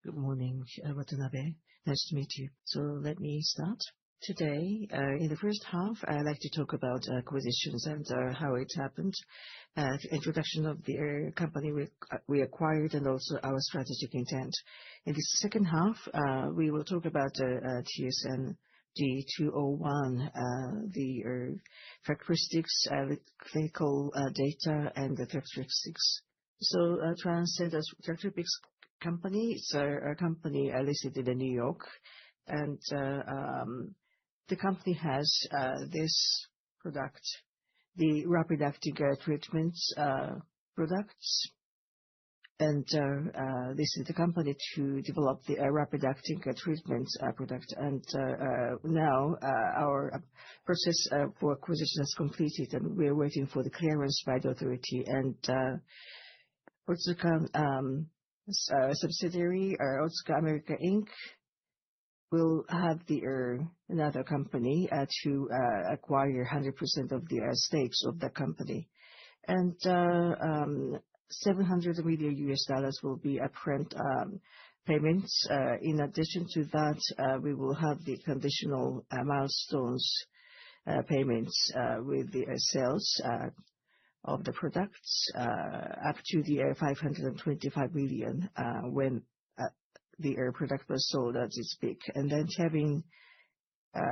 Good morning, Watanabe. Nice to meet you. Let me start. Today, in the first half, I'd like to talk about acquisitions and how it happened, introduction of the company we acquired, and also our strategic intent. In the second half, we will talk about TSND 201, the characteristics, clinical data, and the characteristics. Transcend Therapeutics company, it's a company listed in New York, and the company has this product, the rapid-acting treatments products, and this is the company to develop the rapid-acting treatments product. And now our process for acquisition is completed, and we are waiting for the clearance by the authority. And Otsuka subsidiary, Otsuka America Inc., will have another company to acquire 100% of the stakes of the company. And $700 million will be upfront payments. In addition to that, we will have the conditional milestones payments with the sales of the products up to the $525 million when the product was sold at its peak. And then Kevin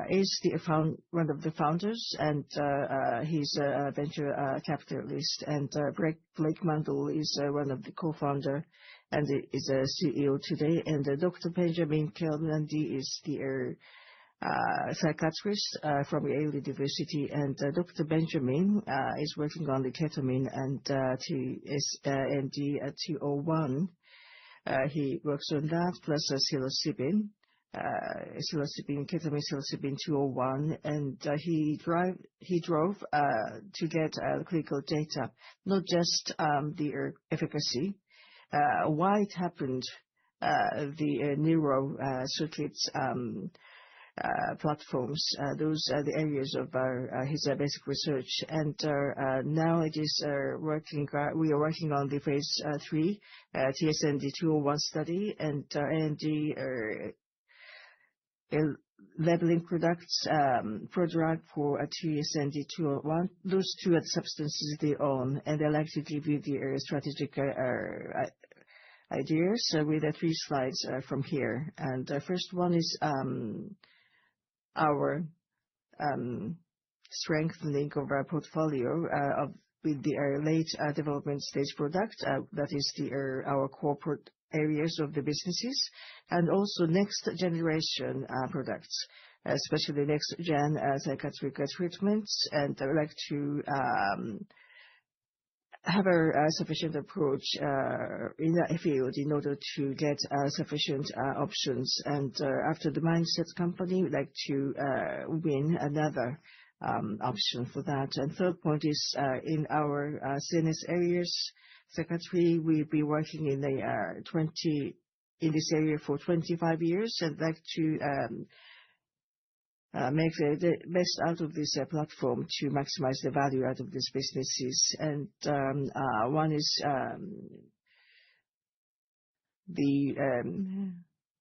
is one of the founders, and he's a venture capitalist. And Blake Mandel is one of the co-founder and is a CEO today. And Dr. Benjamin Kelnandi is the psychiatrist from Yale University, and Dr. Benjamin is working on the ketamine and TSND 201. He works on that, plus psilocybin, ketamine, psilocybin 201, and he drove to get clinical data, not just the efficacy, why it happened, the neuro circuits platforms. Those are the areas of his basic research. And now it is we are working on the phase 3 TSND 201 study, and labeling products, prodrug for TSND 201. Those two are the substances they own, and I'd like to give you the strategic ideas with the 3 slides from here. And the first one is our strengthening of our portfolio with the late development stage product. That is our corporate areas of the businesses, and also next generation products, especially next gen psychiatric treatments. And I would like to have a sufficient approach in that field in order to get sufficient options. And after the mindset company, we'd like to win another option for that. And third point is in our CNS areas, psychiatry, we've been working in this area for 25 years, and like to make the best out of this platform to maximize the value out of these businesses. And one is the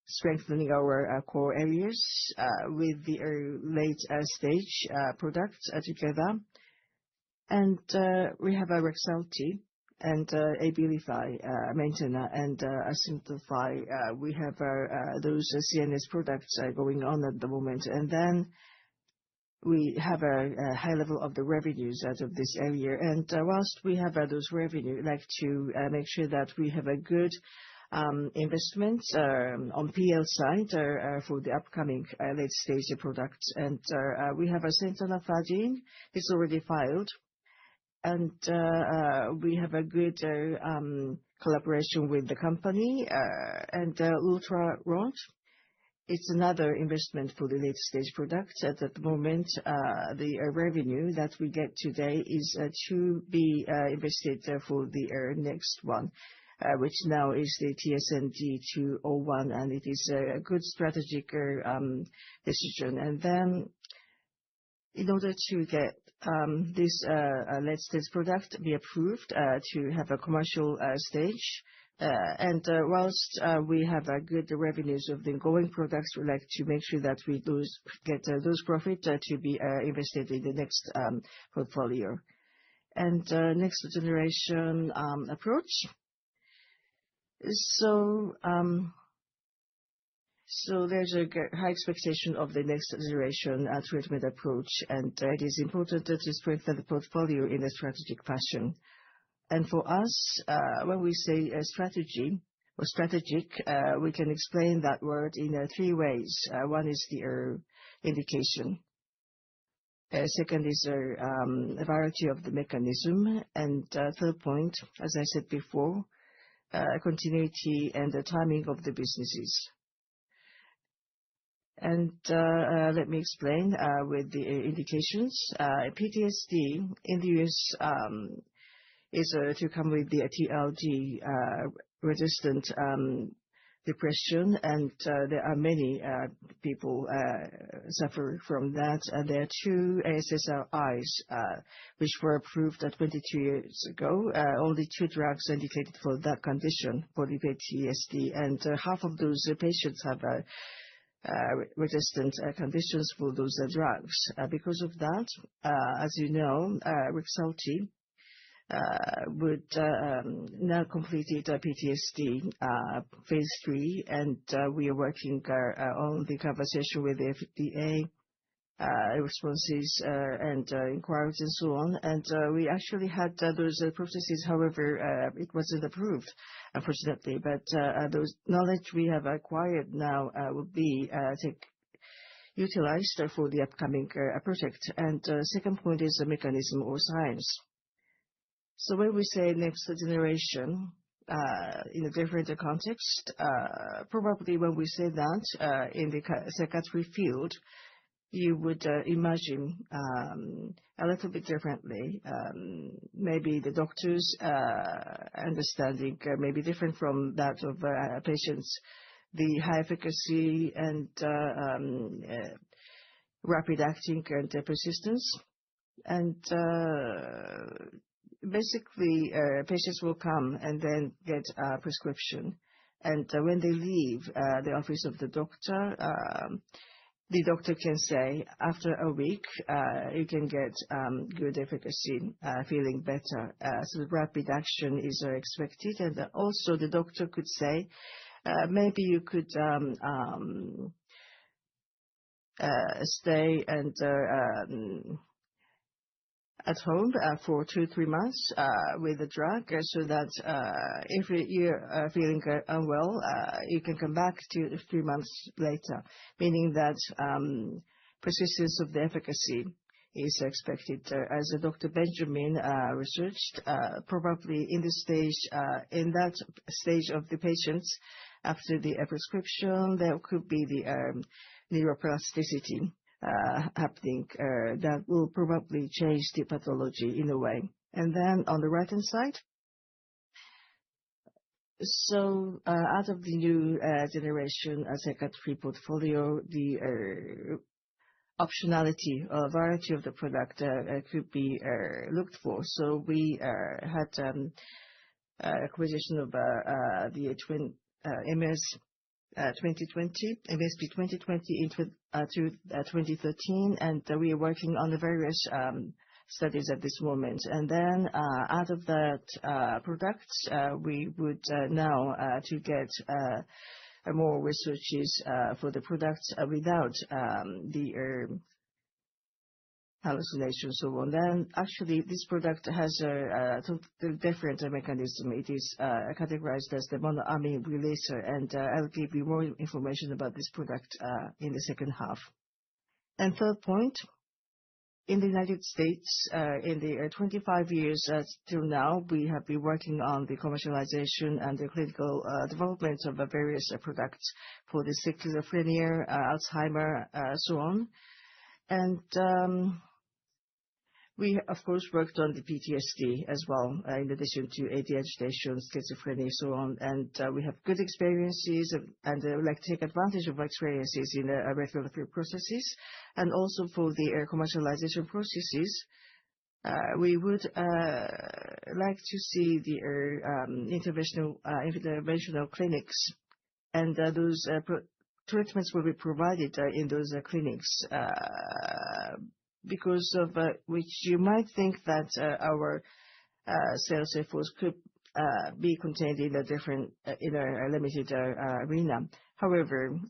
strengthening our core areas with the late stage products together. And we have a Rexulti and Abilify, Maintena, and Simplify. We have those CNS products going on at the moment. And then we have a high level of the revenues out of this area. And whilst we have those revenue, I'd like to make sure that we have a good investment on PL side for the upcoming late stage products. And we have a Centanafadine. It's already filed. And we have a good collaboration with the company. And Ultraront, it's another investment for the late stage products. At the moment, the revenue that we get today is to be invested for the next one, which now is the TSND 201, and it is a good strategic decision. And then in order to get this late stage product be approved to have a commercial stage, Whilst we have good revenues of the ongoing products, we like to make sure that we get those profit to be invested in the next portfolio. Next generation approach. There's a high expectation of the next generation treatment approach, and it is important to strengthen the portfolio in a strategic fashion. For us, when we say strategy or strategic, we can explain that word in three ways. One is the indication. Second is a variety of the mechanism. Third point, as I said before, continuity and the timing of the businesses. Let me explain with the indications. PTSD in the US is to come with the TLD, resistant depression, and there are many people suffer from that. There are two SSRIs which were approved 22 years ago. Only two drugs indicated for that condition, for the PTSD, and half of those patients have resistant conditions for those drugs. Because of that, as you know, Rexulti would now completed PTSD phase 3, and we are working on the conversation with the FDA, responses and inquiries and so on. We actually had those processes, however, it wasn't approved, unfortunately. Those knowledge we have acquired now will be utilized for the upcoming project. Second point is the mechanism or science. When we say next generation, in a different context, probably when we say that in the psychiatry field, you would imagine a little bit differently. Maybe the doctor's understanding may be different from that of patients. The high efficacy and rapid acting and persistence. Basically, patients will come and then get a prescription. When they leave the office of the doctor can say, after a week, you can get good efficacy, feeling better. The rapid action is expected. Also the doctor could say, maybe you could stay and at home for 2-3 months with the drug, so that if you're feeling unwell, you can come back 2-3 months later, meaning that persistence of the efficacy is expected. As Dr. Benjamin researched, probably in that stage of the patients, after the prescription, there could be the neuroplasticity happening that will probably change the pathology in a way. Then on the right-hand side, out of the new generation psychiatry portfolio, the optionality or variety of the product could be looked for. We had acquisition of the MSP 2020 into 2013, and we are working on the various studies at this moment. Then out of that products, we would now to get more researches for the products without the hallucination, so on. Then actually this product has a totally different mechanism. It is categorized as the monoamine releaser, and I'll give you more information about this product in the second half. Third point, in the United States, in the 25 years till now, we have been working on the commercialization and the clinical development of various products for the schizophrenia, Alzheimer, so on. We, of course, worked on the PTSD as well, in addition to AD agitation, schizophrenia, so on. We have good experiences, and we like to take advantage of experiences in regulatory processes. Also for the commercialization processes, we would like to see the interventional clinics, and those treatments will be provided in those clinics, because of which you might think that our sales efforts could be contained in a limited arena. However,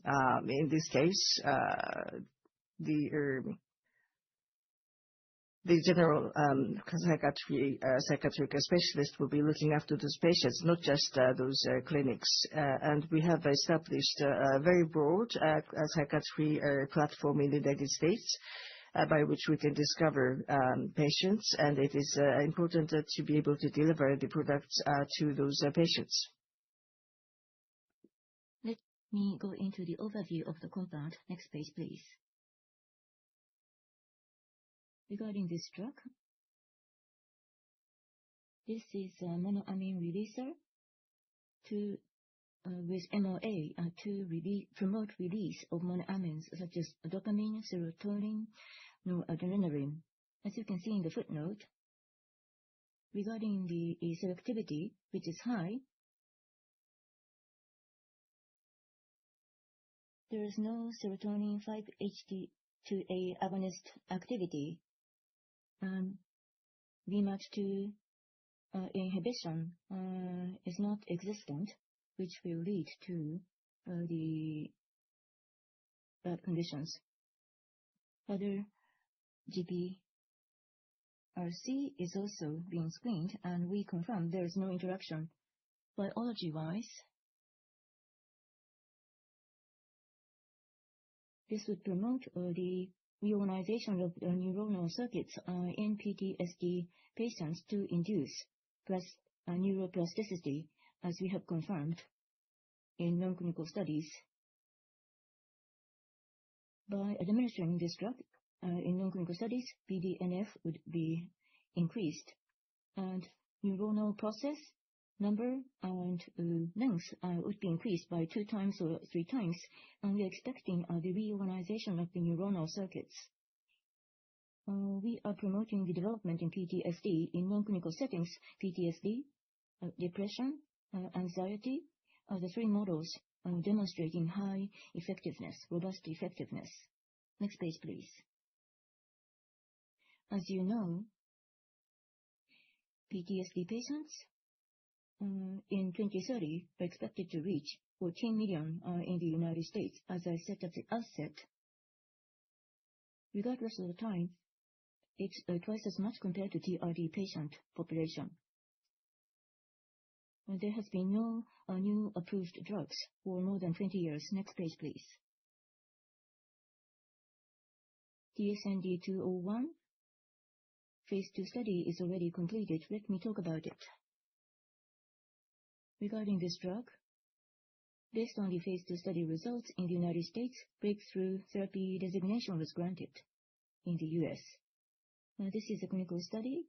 in this case, the general psychiatric specialist will be looking after those patients, not just those clinics. And we have established a very broad psychiatry platform in the United States, by which we can discover patients, and it is important to be able to deliver the products to those patients. Let me go into the overview of the compound. Next page, please. Regarding this drug, this is a monoamine releaser with MOA to promote release of monoamines such as dopamine, serotonin, noradrenaline. As you can see in the footnote, regarding the selectivity, which is high, there is no serotonin 5-HT2A agonist activity. VMAT2 inhibition is not existent, which will lead to the bad conditions. Other GPRC is also being screened, and we confirm there is no interaction. Biology-wise, this would promote the reorganization of neuronal circuits in PTSD patients to induce neuroplasticity, as we have confirmed in non-clinical studies. By administering this drug in non-clinical studies, BDNF would be increased, and neuronal process number and length would be increased by 2 times or 3 times, and we are expecting the reorganization of the neuronal circuits. We are promoting the development in PTSD in non-clinical settings. PTSD, depression, anxiety are the 3 models demonstrating high effectiveness, robust effectiveness. Next page, please. As you know, PTSD patients in 2030 are expected to reach 14 million in the United States. As I said at the outset, regardless of the time, it's twice as much compared to TRD patient population. There has been no new approved drugs for more than 20 years. Next page, please. TSND-201 phase 2 study is already completed. Let me talk about it. Regarding this drug, based on the phase 2 study results in the United States, breakthrough therapy designation was granted in the US. This is a clinical study.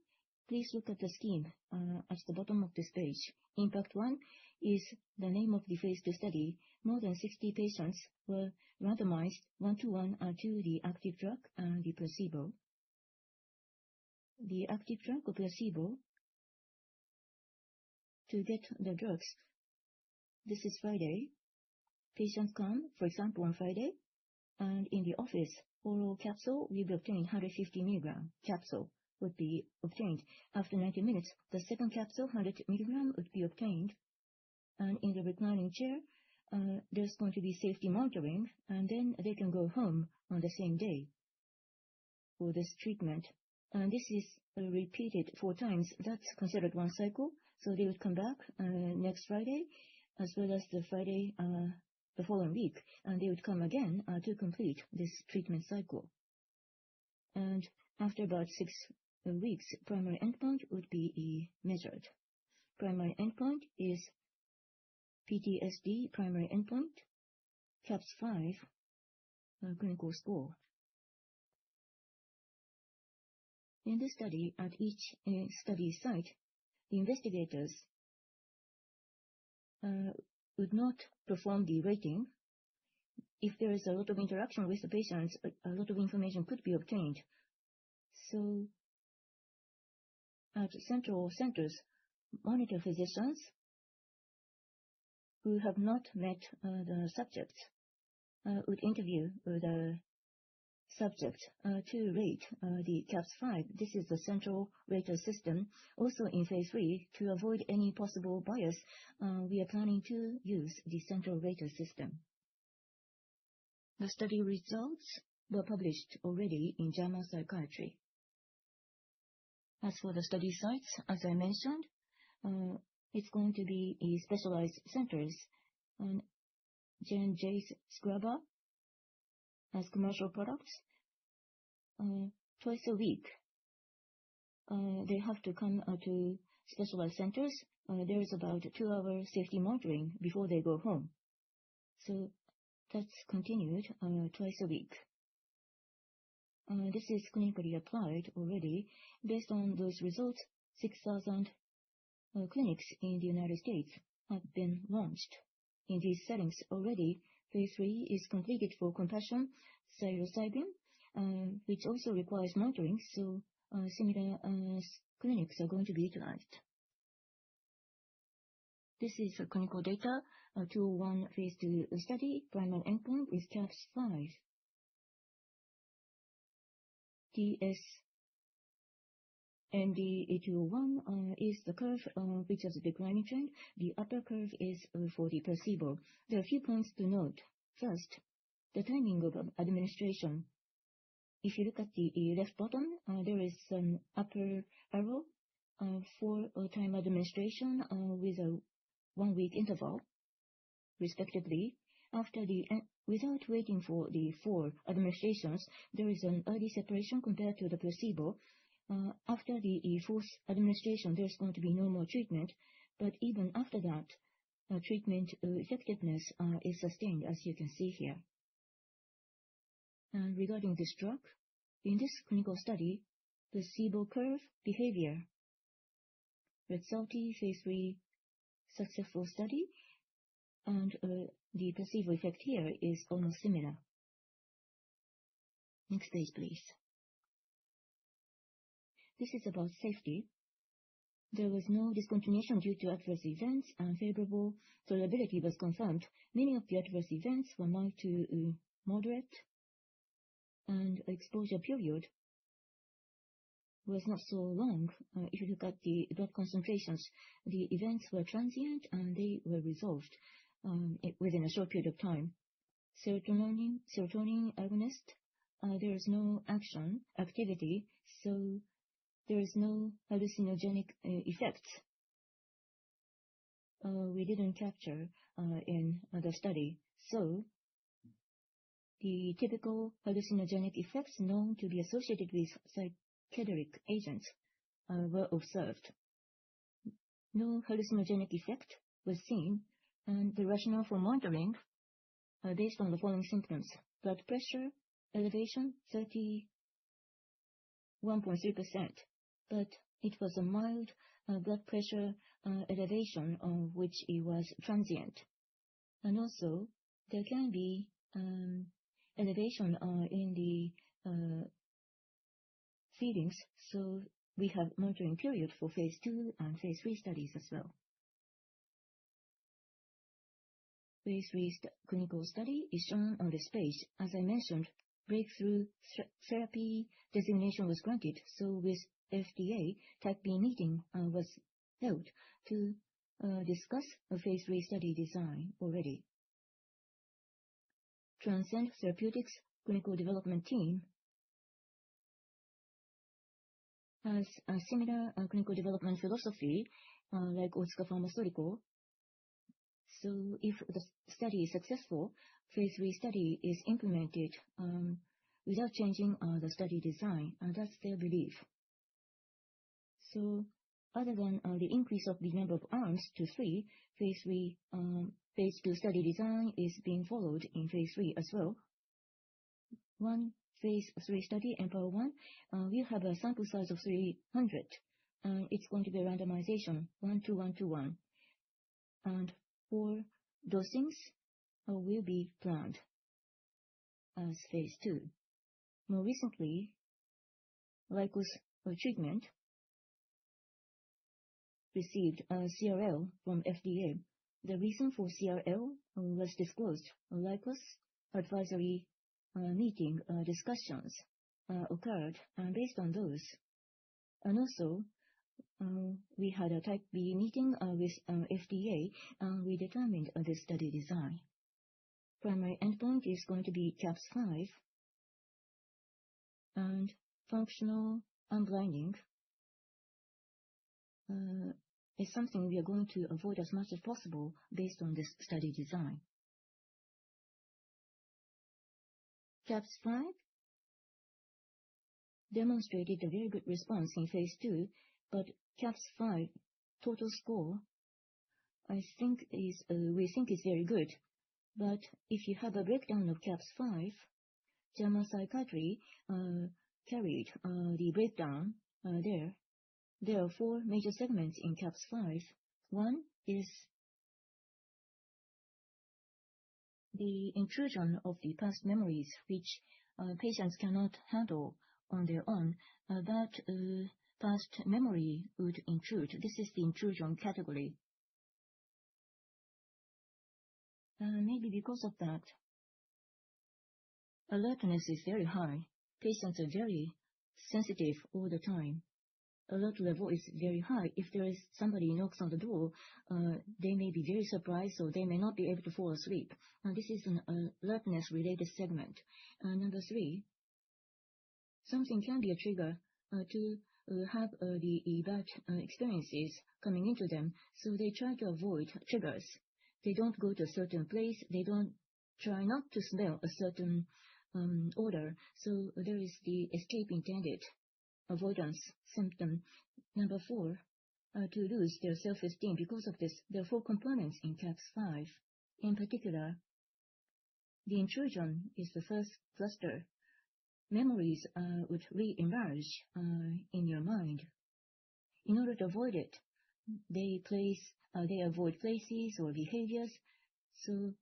Please look at the scheme at the bottom of this page. Impact 1 is the name of the phase 2 study. More than 60 patients were randomized 1-to-1 to the active drug and the placebo. The active drug or placebo, to get the drugs, this is Friday. Patients come, for example, on Friday, and in the office, oral capsule will be obtained, 150 milligram capsule would be obtained. After 90 minutes, the second capsule, 100 milligram, would be obtained. And in the reclining chair, there's going to be safety monitoring, and then they can go home on the same day for this treatment. And this is repeated 4 times. That's considered 1 cycle. So they would come back next Friday, as well as the Friday the following week, and they would come again to complete this treatment cycle. And after about 6 weeks, primary endpoint would be measured. Primary endpoint is PTSD primary endpoint, CAPS-5 clinical score. In this study, at each study site, the investigators would not perform the rating. If there is a lot of interaction with the patients, a lot of information could be obtained. So at central centers, monitor physicians who have not met the subjects would interview the subject to rate the CAPS-5. This is the central rater system. Also in phase 3, to avoid any possible bias, we are planning to use the central rater system. The study results were published already in JAMA Psychiatry. As for the study sites, as I mentioned, it's going to be specialized centers. J&J's Scrubber as commercial products. Twice a week, they have to come to specialized centers. There is about 2-hour safety monitoring before they go home. So that's continued twice a week. This is clinically applied already. Based on those results, 6,000 clinics in the United States have been launched. In these settings already, phase 3 is completed for compassion psilocybin, which also requires monitoring, so similar clinics are going to be utilized. This is clinical data, 201 phase 2 study. Primary endpoint is CAPS-5. TSND-201 is the curve which has a declining trend. The upper curve is for the placebo. There are a few points to note. First, the timing of administration. If you look at the left bottom, there is an upper arrow for time administration with a 1-week interval, respectively. Without waiting for the 4 administrations, there is an early separation compared to the placebo. After the 4th administration, there's going to be no more treatment, but even after that, treatment effectiveness is sustained, as you can see here. And regarding this drug, in this clinical study, placebo curve behavior, Rexulti phase 3 successful study, and the placebo effect here is almost similar. Next page, please. This is about safety. There was no discontinuation due to adverse events, and favorable tolerability was confirmed. Many of the adverse events were mild to moderate, and exposure period was not so long. If you look at the blood concentrations, the events were transient and they were resolved within a short period of time. Serotonin agonist, there is no activity, so there is no hallucinogenic effects. We didn't capture in the study. So the typical hallucinogenic effects known to be associated with psychedelic agents were observed. No hallucinogenic effect was seen, and the rationale for monitoring based on the following symptoms. Blood pressure elevation 31.3%, but it was a mild blood pressure elevation which it was transient. And also there can be elevation in the feelings, so we have monitoring period for phase 2 and phase 3 studies as well. Phase 3 clinical study is shown on this page. As I mentioned, breakthrough therapy designation was granted, so with FDA, Type B meeting was held to discuss a phase 3 study design already. Transcend Therapeutics clinical development team has a similar clinical development philosophy like Otsuka Pharmaceutical. So if the study is successful, phase 3 study is implemented without changing the study design, and that's their belief. So other than the increase of the number of arms to 3, phase 2 study design is being followed in phase 3 as well. One phase 3 study, Empower 1, we have a sample size of 300, and it's going to be a randomization 1:1:1, and 4 dosings will be planned as phase 2. More recently, Lykos treatment received a CRL from FDA. The reason for CRL was disclosed. Likewise, advisory meeting discussions occurred based on those. And also, we had a Type B meeting with FDA, and we determined the study design. Primary endpoint is going to be CAPS-5, and functional unblinding is something we are going to avoid as much as possible based on this study design. CAPS-5 demonstrated a very good response in phase 2, but CAPS-5 total score, we think is very good. But if you have a breakdown of CAPS-5, JAMA Psychiatry carried the breakdown there. There are 4 major segments in CAPS-5. One is the intrusion of the past memories, which patients cannot handle on their own. That past memory would intrude. This is the intrusion category. Maybe because of that, alertness is very high. Patients are very sensitive all the time. Alert level is very high. If there is somebody knocks on the door, they may be very surprised, or they may not be able to fall asleep. This is an alertness-related segment. Number 3, something can be a trigger to have the bad experiences coming into them, so they try to avoid triggers. They don't go to a certain place. They don't try not to smell a certain odor. So there is the escape intended avoidance symptom. Number 4, to lose their self-esteem. Because of this, there are 4 components in CAPS-5. In particular, the intrusion is the first cluster. Memories would re-emerge in your mind. In order to avoid it, they avoid places or behaviors. So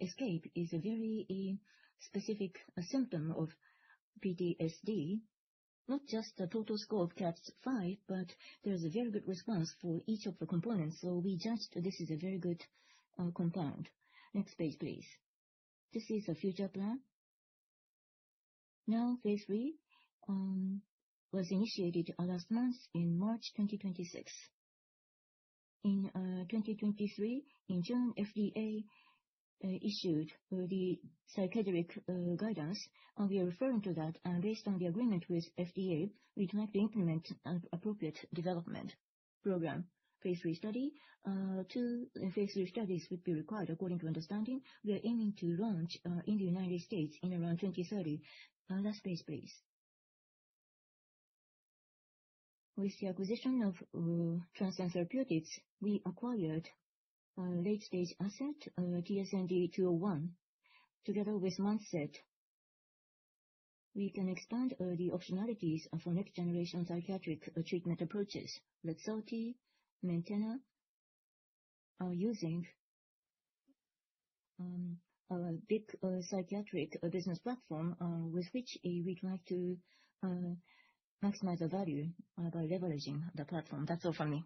escape is a very specific symptom of PTSD. Not just the total score of CAPS-5, but there is a very good response for each of the components. So we judged this is a very good compound. Next page, please. This is a future plan. Now, phase 3 was initiated last month in March 2026. In 2023, in June, FDA issued the psychiatric guidance. We are referring to that, and based on the agreement with FDA, we'd like to implement an appropriate development program. Phase 3 study. 2 phase 3 studies would be required according to understanding. We are aiming to launch in the United States in around 2030. Last page, please. With the acquisition of Transcend Therapeutics, we acquired a late-stage asset, TSND-201. Together with Mindset, we can expand the optionalities for next-generation psychiatric treatment approaches. Rexulti, Maintena are using a big psychiatric business platform with which we'd like to maximize the value by leveraging the platform. That's all from me.